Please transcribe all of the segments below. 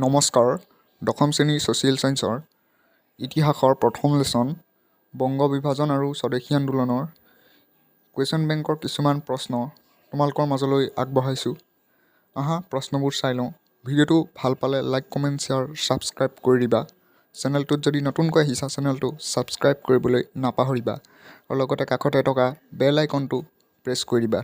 নমস্কাৰ। দশম শ্ৰেণীৰ ছ'চিয়েল ছায়েন্সৰ ইতিহাসৰ প্ৰথম লেচন বংগ বিভাজন আৰু স্বদেশী আন্দোলনৰ কুৱেশ্যন বেংকৰ কিছুমান প্ৰশ্ন তোমালোকৰ মাজলৈ আগবঢ়াইছোঁ। আহা প্ৰশ্নবোৰ চাই লওঁ। ভিডিঅ'টো ভাল পালে লাইক, কমেণ্ট, শ্বেয়াৰ, ছাবস্ক্ৰাইব কৰি দিবা। চেনেলটোত যদি নতুনকৈ আহিছা চেনেলটো ছাবস্ক্ৰাইব কৰিবলৈ নাপাহৰিবা আৰু লগতে কাষতে থকা বেল আইকনটো প্ৰেছ কৰি দিবা।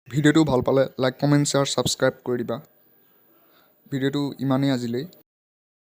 ভিডিঅ'টো ভাল পালে লাইক, কমেণ্ট, শ্বেয়াৰ, ছাবস্ক্ৰাইব কৰি দিবা। ভিডিঅ'টো ইমানেই আজিলৈ।